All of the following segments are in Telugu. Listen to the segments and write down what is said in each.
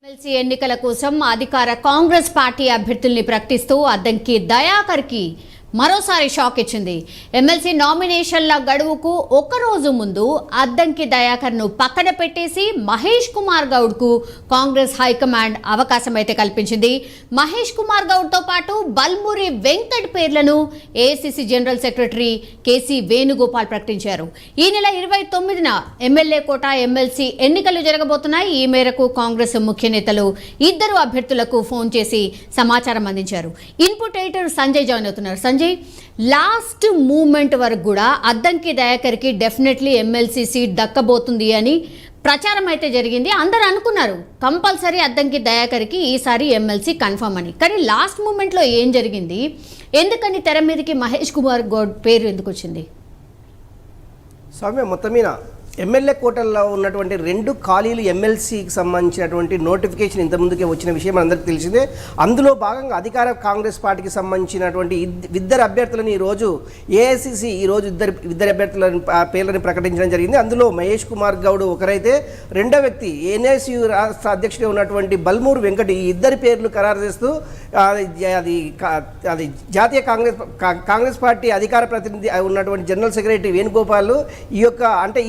ఎమ్మెల్సీ ఎన్నికల కోసం అధికార కాంగ్రెస్ పార్టీ అభ్యర్థుల్ని ప్రకటిస్తూ అద్దంకి దయాకర్కి మరోసారి షాక్ ఇచ్చింది. ఎమ్మెల్సీ నామినేషన్ల గడువుకు ఒక రోజు ముందు అద్దంకి దయాకర్ను పక్కన పెట్టేసి మహేష్ కుమార్ గౌడ్కు కాంగ్రెస్ హైకమాండ్ అవకాశం అయితే కల్పించింది. మహేష్ కుమార్ గౌడ్తో పాటు బల్మూరి వెంకట్ పేర్లను AICC general secretary KC Venugopal ప్రకటించారు. ఈ నెల 29న ఎమ్మెల్యే కోట ఎమ్మెల్సీ ఎన్నికలు జరగబోతున్నాయి. ఈ మేరకు కాంగ్రెస్ ముఖ్య నేతలు ఇద్దరు అభ్యర్థులకు ఫోన్ చేసి సమాచారం అందించారు. ఇన్పుట్ ఎడిటర్ సంజయ్ జాయిన్ అవుతున్నారు. సంజయ్, లాస్ట్ మూమెంట్ వరకు కూడా అద్దంకి దయాకర్కి డెఫినెట్లీ ఎమ్మెల్సీ సీట్ దక్కబోతుంది అని ప్రచారం అయితే జరిగింది. అందరూ అనుకున్నారు కంపల్సరీ అద్దంకి దయాకర్కి ఈసారి ఎమ్మెల్సీ కన్ఫర్మ్ అని. కానీ లాస్ట్ మూమెంట్లో ఏం జరిగింది, ఎందుకని తెర మీదకి మహేష్ కుమార్ గౌడ్ పేరు ఎందుకు వచ్చింది? స్వామి, మొత్తం మీద ఎమ్మెల్యే కోటల్లో ఉన్నటువంటి 2 ఖాళీలు ఎమ్మెల్సీకి సంబంధించినటువంటి నోటిఫికేషన్ ఇంతకుముందుకే వచ్చిన విషయం అందరికీ తెలిసిందే. అందులో భాగంగా అధికార కాంగ్రెస్ పార్టీకి సంబంధించినటువంటి ఇద్దరు అభ్యర్థులను ఈరోజు ఏఐసిసి ఇద్దరు అభ్యర్థుల పేర్లను ప్రకటించడం జరిగింది. అందులో మహేష్ కుమార్ గౌడ్ ఒకరైతే, రెండో వ్యక్తి ఎన్ఎస్యు రాష్ట్ర అధ్యక్షుడిగా ఉన్నటువంటి బల్మూరు వెంకట్, ఈ ఇద్దరి పేర్లు ఖరారు చేస్తూ అది జాతీయ కాంగ్రెస్ పార్టీ అధికార ప్రతినిధి ఉన్నటువంటి జనరల్ సెక్రటరీ వేణుగోపాల్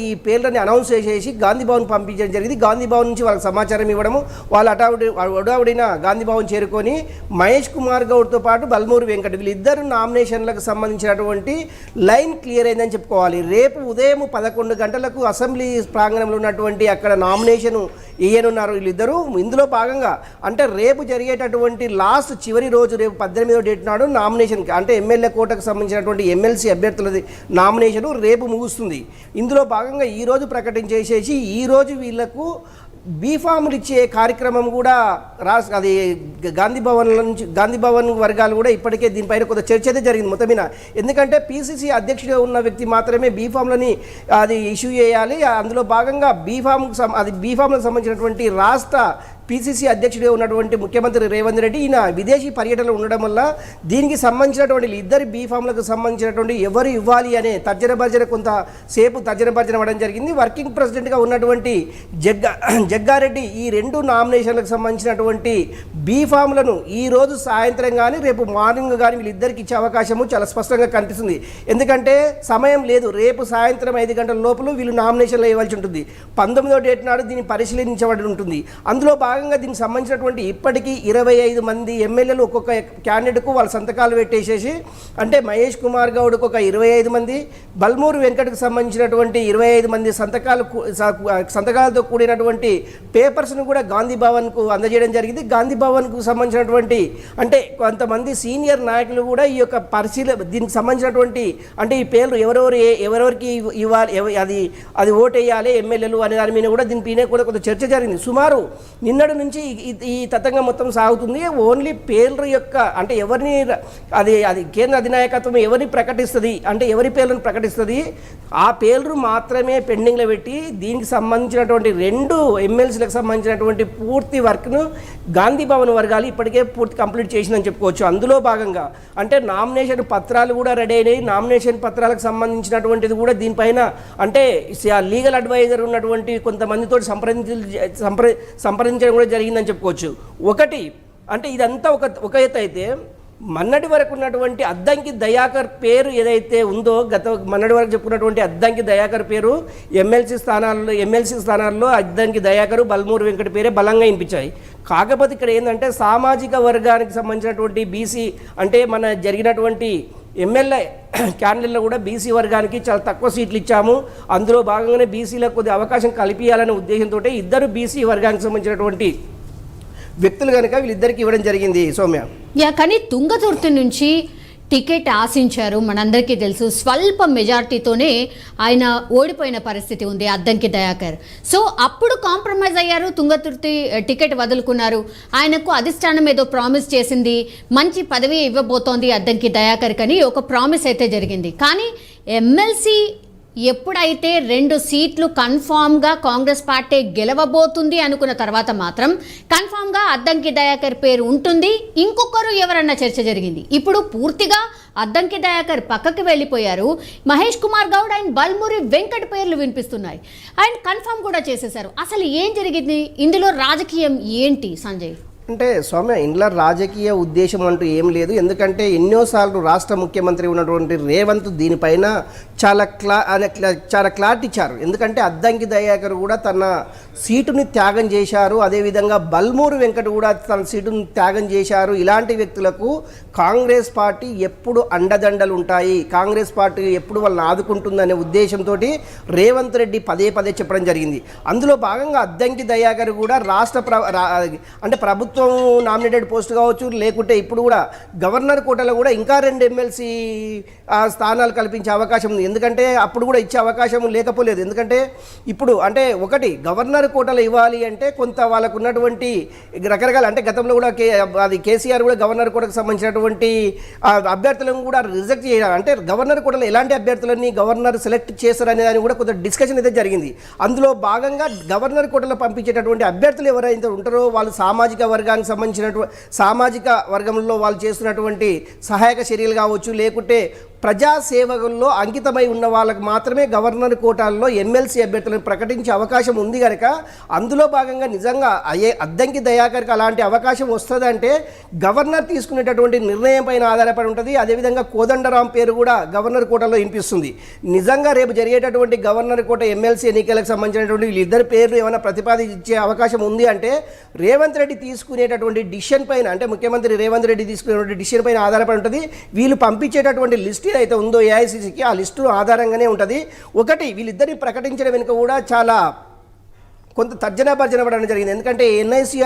ఈ పేర్లని అనౌన్స్ చేసేసి గాంధీ భవన్ పంపించడం జరిగింది. గాంధీ భవన్ నుంచి వాళ్ళకి సమాచారం ఇవ్వడము, వాళ్ళు అడావుడిన గాంధీ భవన్ చేరుకొని మహేష్ కుమార్ గౌడ్తో పాటు బల్మూరు వెంకట్ వీళ్ళిద్దరు నామినేషన్లకు సంబంధించినటువంటి లైన్ క్లియర్ అయిందని చెప్పుకోవాలి. రేపు ఉదయం 11 గంటలకు అసెంబ్లీ ప్రాంగణంలో ఉన్నటువంటి అక్కడ నామినేషన్ వేయనున్నారు వీళ్ళిద్దరూ. ఇందులో భాగంగా అంటే రేపు జరిగేటటువంటి లాస్ట్ చివరి రోజు, రేపు 18వ డేట్ నాడు నామినేషన్, అంటే ఎమ్మెల్యే కోటకు సంబంధించినటువంటి ఎమ్మెల్సీ అభ్యర్థులది నామినేషన్ రేపు ముగుస్తుంది. ఇందులో భాగంగా ఈరోజు ప్రకటించేసేసి ఈరోజు వీళ్లకు బీఫామ్లు ఇచ్చే కార్యక్రమం కూడా అది గాంధీ భవన్ వర్గాలు కూడా ఇప్పటికే దీనిపైన కొంత చర్చ అయితే జరిగింది మొత్తం మీద. ఎందుకంటే పీసీసీ అధ్యక్షుడిగా ఉన్న వ్యక్తి మాత్రమే బీఫామ్లని అది ఇష్యూ చేయాలి. అందులో భాగంగా బీఫామ్లకు సంబంధించినటువంటి రాష్ట్ర పీసీసీ అధ్యక్షుడిగా ఉన్నటువంటి ముఖ్యమంత్రి రేవంత్ రెడ్డి ఈయన విదేశీ పర్యటనలు ఉండడం వల్ల దీనికి సంబంధించినటువంటి ఇద్దరు బీఫామ్లకు సంబంధించినటువంటి ఎవరు ఇవ్వాలి అనే కొంతసేపు తర్జన అవ్వడం జరిగింది. వర్కింగ్ ప్రెసిడెంట్గా ఉన్నటువంటి జగ్గారెడ్డి ఈ 2 నామినేషన్లకు సంబంధించినటువంటి బీఫామ్లను ఈరోజు సాయంత్రం కానీ రేపు మార్నింగ్ కానీ వీళ్ళిద్దరికి ఇచ్చే అవకాశము చాలా స్పష్టంగా కనిపిస్తుంది. ఎందుకంటే సమయం లేదు, రేపు సాయంత్రం 5 గంటల లోపల వీళ్ళు నామినేషన్లు ఇవ్వాల్సి ఉంటుంది. 19వ డేట్ నాడు దీన్ని పరిశీలించబడి ఉంటుంది. అందులో దీనికి సంబంధించినటువంటి ఇప్పటికీ 25 మంది ఎమ్మెల్యేలు ఒక్కొక్క క్యాండిడేట్కు వాళ్ళ సంతకాలు పెట్టేసేసి, అంటే మహేష్ కుమార్ గౌడ్కు ఒక 25 మంది, బల్మూరు వెంకట్కు సంబంధించినటువంటి 25 మంది సంతకాలతో కూడినటువంటి పేపర్స్ను కూడా గాంధీ భవన్కు అందజేయడం జరిగింది. గాంధీ భవన్కు సంబంధించినటువంటి అంటే కొంతమంది సీనియర్ నాయకులు కూడా ఈ యొక్క దీనికి సంబంధించినటువంటి అంటే ఈ పేర్లు ఎవరెవరికి ఇవ్వాలి, అది ఓటు వేయాలి ఎమ్మెల్యేలు అనే దాని మీద కూడా దీనిపైన కూడా కొంత చర్చ జరిగింది. సుమారు నిన్నటి నుంచి ఈ తతంగం మొత్తం సాగుతుంది. ఓన్లీ పేర్ల యొక్క అంటే ఎవరిని అది కేంద్ర అధినాయకత్వం ఎవరిని ప్రకటిస్తుంది, అంటే ఎవరి పేర్లను ప్రకటిస్తుంది, ఆ పేర్లు మాత్రమే పెండింగ్లో పెట్టి దీనికి సంబంధించినటువంటి 2 ఎమ్మెల్సీలకు సంబంధించినటువంటి పూర్తి వర్క్ను గాంధీ భవన్ వర్గాలు ఇప్పటికే పూర్తి కంప్లీట్ చేసిందని చెప్పుకోవచ్చు. అందులో భాగంగా అంటే నామినేషన్ పత్రాలు కూడా రెడీ అయినాయి. నామినేషన్ పత్రాలకు సంబంధించినటువంటిది కూడా దీనిపైన అంటే లీగల్ అడ్వైజర్ ఉన్నటువంటి కొంతమందితో సంప్రదించడం కూడా జరిగిందని చెప్పుకోవచ్చు. ఒకటి అంటే ఇదంతా ఒక ఎత్తు అయితే, మొన్నటి వరకు ఉన్నటువంటి అద్దంకి దయాకర్ పేరు ఏదైతే ఉందో, మొన్నటి వరకు చెప్పుకున్నటువంటి అద్దంకి దయాకర్ పేరు ఎమ్మెల్సీ స్థానాల్లో అద్దంకి దయాకరు బల్మూరు వెంకట పేరే బలంగా వినిపించాయి. కాకపోతే ఇక్కడ ఏంటంటే సామాజిక వర్గానికి సంబంధించినటువంటి బీసీ అంటే మన జరిగినటువంటి ఎమ్మెల్యే క్యాండిడేట్లో కూడా బీసీ వర్గానికి చాలా తక్కువ సీట్లు ఇచ్చాము, అందులో భాగంగానే బీసీలకు కొద్ది అవకాశం కల్పించాలనే ఉద్దేశంతో ఇద్దరు బీసీ వర్గానికి సంబంధించినటువంటి వ్యక్తులు కనుక వీళ్ళిద్దరికి ఇవ్వడం జరిగింది. సౌమ్య, కానీ తుంగతుర్తి నుంచి టికెట్ ఆశించారు, మనందరికీ తెలుసు. స్వల్ప మెజార్టీతోనే ఆయన ఓడిపోయిన పరిస్థితి ఉంది అద్దంకి దయాకర్. సో అప్పుడు కాంప్రమైజ్ అయ్యారు, తుంగతుర్తి టికెట్ వదులుకున్నారు. ఆయనకు అధిష్టానం ఏదో ప్రామిస్ చేసింది, మంచి పదవి ఇవ్వబోతోంది అద్దంకి దయాకర్ కని ఒక ప్రామిస్ అయితే జరిగింది. కానీ ఎమ్మెల్సీ ఎప్పుడైతే 2 సీట్లు కన్ఫామ్గా కాంగ్రెస్ పార్టీ గెలవబోతుంది అనుకున్న తర్వాత మాత్రం కన్ఫామ్గా అద్దంకి దయాకర్ పేరు ఉంటుంది, ఇంకొకరు ఎవరన్న చర్చ జరిగింది. ఇప్పుడు పూర్తిగా అద్దంకి దయాకర్ పక్కకి వెళ్ళిపోయారు. మహేష్ కుమార్ గౌడ్ అండ్ బల్మురి వెంకట్ పేర్లు వినిపిస్తున్నాయి. అండ్ కన్ఫామ్ కూడా చేసేశారు. అసలు ఏం జరిగింది ఇందులో, రాజకీయం ఏంటి సంజయ్? అంటే సౌమ్య, ఇందులో రాజకీయ ఉద్దేశం అంటూ ఏం లేదు. ఎందుకంటే ఎన్నోసార్లు రాష్ట్ర ముఖ్యమంత్రి ఉన్నటువంటి రేవంత్ దీనిపైన చాలా క్లారిటీ ఇచ్చారు. ఎందుకంటే అద్దంకి దయాకర్ కూడా తన సీటుని త్యాగం చేశారు, అదేవిధంగా బల్మూరు వెంకట్ కూడా తన సీటుని త్యాగం చేశారు. ఇలాంటి వ్యక్తులకు కాంగ్రెస్ పార్టీ ఎప్పుడు అండదండలు ఉంటాయి, కాంగ్రెస్ పార్టీ ఎప్పుడు వాళ్ళని ఆదుకుంటుందనే ఉద్దేశంతో రేవంత్ రెడ్డి పదే పదే చెప్పడం జరిగింది. అందులో భాగంగా అద్దంకి దయాకర్ కూడా అంటే ప్రభుత్వం నామినేటెడ్ పోస్ట్ కావచ్చు, లేకుంటే ఇప్పుడు కూడా గవర్నర్ కోటలో కూడా ఇంకా 2 ఎమ్మెల్సీ స్థానాలు కల్పించే అవకాశం ఉంది. ఎందుకంటే అప్పుడు కూడా ఇచ్చే అవకాశం లేకపోలేదు. ఎందుకంటే ఇప్పుడు అంటే ఒకటి గవర్నర్ కోటలో ఇవ్వాలి అంటే కొంత వాళ్ళకు ఉన్నటువంటి రకరకాల, అంటే గతంలో కూడా కేసీఆర్ కూడా గవర్నర్ కోటకు సంబంధించినటువంటి అభ్యర్థులను కూడా రిజెక్ట్ చేయాలి. అంటే గవర్నర్ కోటలో ఎలాంటి అభ్యర్థులని గవర్నర్ సెలెక్ట్ చేస్తారనే దాని కూడా కొంత డిస్కషన్ అయితే జరిగింది. అందులో భాగంగా గవర్నర్ కోటలో పంపించేటటువంటి అభ్యర్థులు ఎవరైతే ఉంటారో వాళ్ళు సామాజిక వర్గానికి సంబంధించినటువంటి సామాజిక వర్గంలో వాళ్ళు చేస్తున్నటువంటి సహాయక చర్యలు కావచ్చు, లేకుంటే ప్రజాసేవకుల్లో అంకితమై ఉన్న వాళ్ళకు మాత్రమే గవర్నర్ కోటాల్లో ఎమ్మెల్సీ అభ్యర్థులను ప్రకటించే అవకాశం ఉంది కనుక అందులో భాగంగా నిజంగా అద్దంకి దయాకర్కి అలాంటి అవకాశం వస్తుందంటే గవర్నర్ తీసుకునేటటువంటి నిర్ణయం పైన ఆధారపడి ఉంటుంది. అదేవిధంగా కోదండరాం పేరు కూడా గవర్నర్ కోటాలో వినిపిస్తుంది. నిజంగా రేపు జరిగేటటువంటి గవర్నర్ కోట ఎమ్మెల్సీ ఎన్నికలకు సంబంధించినటువంటి వీళ్ళిద్దరి పేర్లు ఏమైనా ప్రతిపాదించే అవకాశం ఉంది అంటే రేవంత్ రెడ్డి తీసుకునేటటువంటి డిసిషన్ పైన, అంటే ముఖ్యమంత్రి రేవంత్ రెడ్డి తీసుకునేటువంటి డిసిషన్ పైన ఆధారపడి ఉంటుంది. వీళ్ళు పంపించేటటువంటి లిస్ట్ అయితే ఉందో ఏఐసిసికి ఆ లిస్టు ఆధారంగానే ఉంటుంది. ఒకటి వీళ్ళిద్దరిని ప్రకటించడం వెనుక కూడా చాలా కొంత తర్జన భర్జన పడడం జరిగింది. ఎందుకంటే ఎన్ఐసి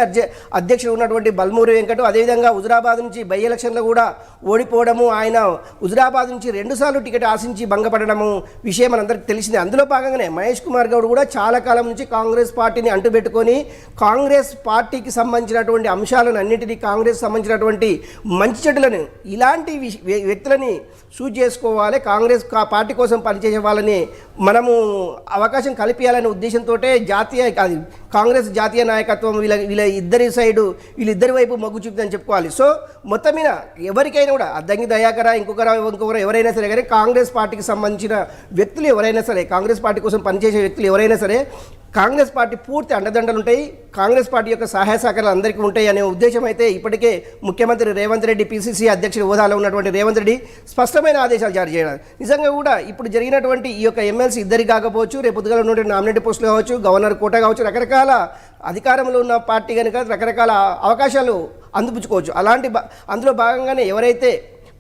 అధ్యక్షుడు ఉన్నటువంటి బల్మూరి వెంకట్, అదేవిధంగా హుజురాబాద్ నుంచి బై ఎలక్షన్లో కూడా ఓడిపోవడము, ఆయన హుజురాబాద్ నుంచి 2 సార్లు టికెట్ ఆశించి భంగపడడము విషయం మనందరికీ తెలిసిందే. అందులో భాగంగానే మహేష్ కుమార్ గౌడ్ కూడా చాలా కాలం నుంచి కాంగ్రెస్ పార్టీని అంటుపెట్టుకొని కాంగ్రెస్ పార్టీకి సంబంధించినటువంటి అంశాలను అన్నింటినీ, కాంగ్రెస్ సంబంధించినటువంటి మంచి చెడులను, ఇలాంటి వ్యక్తులని చూజ్ చేసుకోవాలి, కాంగ్రెస్ పార్టీ కోసం పనిచేసే వాళ్ళని మనము అవకాశం కల్పించాలనే ఉద్దేశంతో కాంగ్రెస్ జాతీయ నాయకత్వం వీళ్ళిద్దరి వైపు మొగ్గు చూపుతుందని చెప్పుకోవాలి. సో మొత్తం మీద ఎవరికైనా కూడా అద్దంకి దయాకర ఇంకొకరు ఎవరైనా సరే కానీ కాంగ్రెస్ పార్టీకి సంబంధించిన వ్యక్తులు ఎవరైనా సరే, కాంగ్రెస్ పార్టీ కోసం పనిచేసే వ్యక్తులు ఎవరైనా సరే కాంగ్రెస్ పార్టీ పూర్తి అండదండలు ఉంటాయి, కాంగ్రెస్ పార్టీ యొక్క సహాయ సహకారాలు అందరికీ ఉంటాయి అనే ఉద్దేశం అయితే ఇప్పటికే ముఖ్యమంత్రి రేవంత్ రెడ్డి, పిసిసి అధ్యక్షుడి హోదాలో ఉన్నటువంటి రేవంత్ రెడ్డి స్పష్టమైన ఆదేశాలు జారీ చేయడం. నిజంగా కూడా ఇప్పుడు జరిగినటువంటి ఈ యొక్క ఎమ్మెల్సీ ఇద్దరికి కాకపోవచ్చు, రేపు పొద్దుగాల ఉన్నటువంటి నామినేటెడ్ పోస్టులు కావచ్చు, గవర్నర్ కోట కావచ్చు, రకరకాల అధికారంలో ఉన్న పార్టీ కనుక రకరకాల అవకాశాలు అందిపుచ్చుకోవచ్చు. అందులో భాగంగానే ఎవరైతే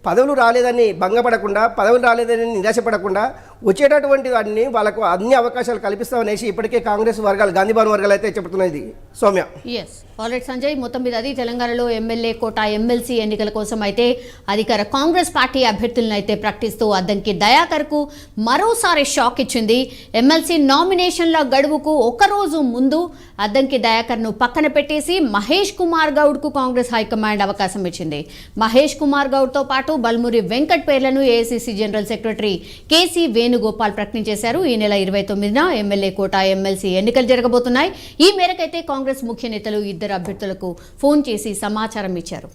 పదవులు రాలేదని భంగపడకుండా, పదవులు రాలేదని నిరాశపడకుండా వచ్చేటటువంటి వాటిని వాళ్ళకు అన్ని అవకాశాలు కల్పిస్తామనేసి ఇప్పటికే కాంగ్రెస్ వర్గాలు, గాంధీ భవన్ వర్గాలు అయితే చెబుతున్నది సౌమ్య. ఎస్ ఆల్రెడీ సంజయ్, మొత్తం మీద అది తెలంగాణలో ఎమ్మెల్యే కోట ఎమ్మెల్సీ ఎన్నికల కోసం అయితే అధికార కాంగ్రెస్ పార్టీ అభ్యర్థులను అయితే ప్రకటిస్తూ అద్దంకి దయాకర్కు మరోసారి షాక్ ఇచ్చింది. ఎమ్మెల్సీ నామినేషన్ల గడువుకు ఒకరోజు ముందు అద్దంకి దయాకర్ను పక్కన పెట్టేసి మహేష్ కుమార్ గౌడ్కు కాంగ్రెస్ హైకమాండ్ అవకాశం ఇచ్చింది. మహేష్ కుమార్ గౌడ్తో పాటు బల్మురి వెంకట్ పేర్లను AICC general secretary KC Venugopal ప్రకటించేశారు. ఈ నెల 29న ఎమ్మెల్యే కోట ఎమ్మెల్సీ ఎన్నికలు జరగబోతున్నాయి. ఈ మేరకైతే కాంగ్రెస్ ముఖ్య నేతలు ఇద్దరు అభ్యర్థులకు ఫోన్ చేసి సమాచారం ఇచ్చారు.